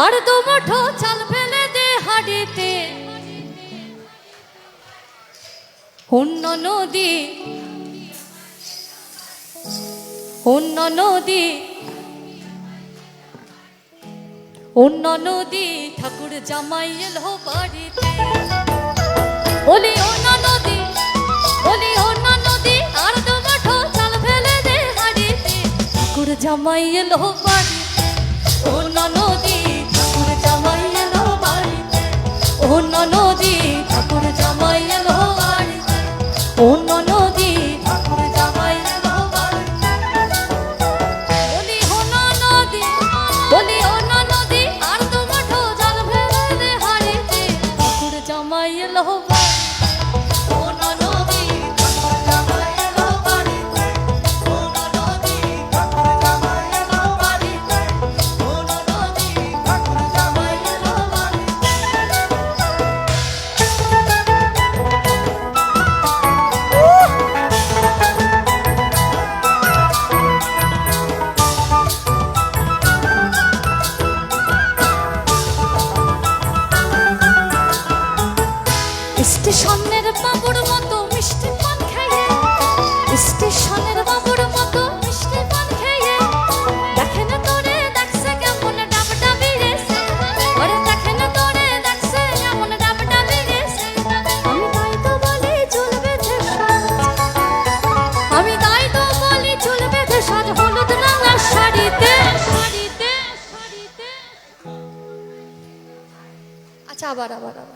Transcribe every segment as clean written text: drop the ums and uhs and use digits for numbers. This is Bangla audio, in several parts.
আর দুমুঠো চাল ফেলে দে হাড়িতে, অন্য নদী অন্য নদী অন্য নদী ঠাকুর জামাই এলো বাড়িতে। বলি অন্য নদী, বলি অন্য নদী, আর দুমুঠো চাল ফেলে দে হাড়িতে, ঠাকুর জামাই এলো বাড়িতে। অন্য নদী ঠাকুর জামাই এলো বাড়িতে, অন্য নদী ঠাকুর জামাই এলো বাড়িতে, অন্য নদী ঠাকুর জামাই এলো বাড়িতে। বলি অন্য নদী, বলি অন্য নদী, আর দুমুঠো চাল ফেলে দে হাড়িতে, ঠাকুর জামাই এলো বাড়িতে। অন্য নদী ঠাকুর জামাই এলো বাড়িতে, অন্য নদী ঠাকুর জামাই এলো বাড়িতে, অন্য নদী ঠাকুর জামাই এলো বাড়িতে। স্টেশনের বাবুর মতো মিষ্টি পান খেয়ে, স্টেশনের বাবুর মতো মিষ্টি পান খেয়ে, দেখে না তোরে দেখছে কেমন ডাব ডাবি গেছে, ওরে দেখে না তোরে দেখছে কেমন ডাব ডাবি গেছে। আমি তাই তো বলি চুল বেঁধে সাজ, আমি তাই তো বলি চুল বেঁধে সাজ, হলুদ রাঙা শাড়িতে শাড়িতে শাড়িতে। আচ্ছা আবার আবার আবার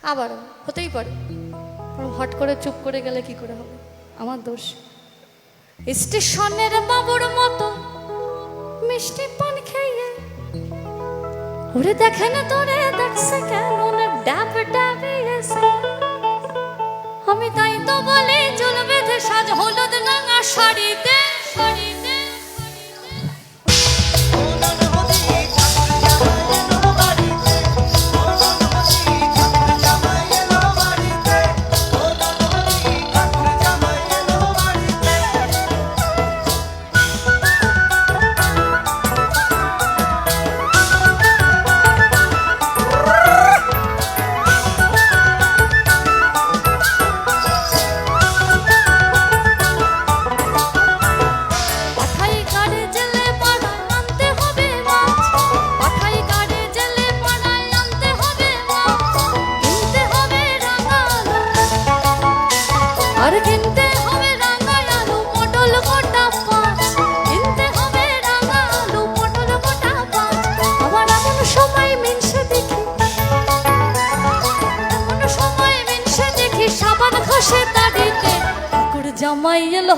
আবার হতেই পারে, হট করে চুপ করে গেলে কি করে হবে, আমার দোষ। স্টেশনের বাবুর মতো মিষ্টি পান খেয়ে, ওরে দেখে না তোরে দেখছে কেমন ডাব ডাবে এসে, আমি তাই তো বলি চুল বেঁধে সাজ, হলুদ রাঙা শাড়িতে শাড়িতে। আর কিনতে হবে রাঙা আলু পটল গোটা পাঁচ, কিনতে হবে রাঙা আলু পটল গোটা পাঁচ। আমার এমন সময় মিনসে দেখি, এমন সময় মিনসে দেখি সাবান ঘষে দাড়িতে, ঠাকুর জামাই এলো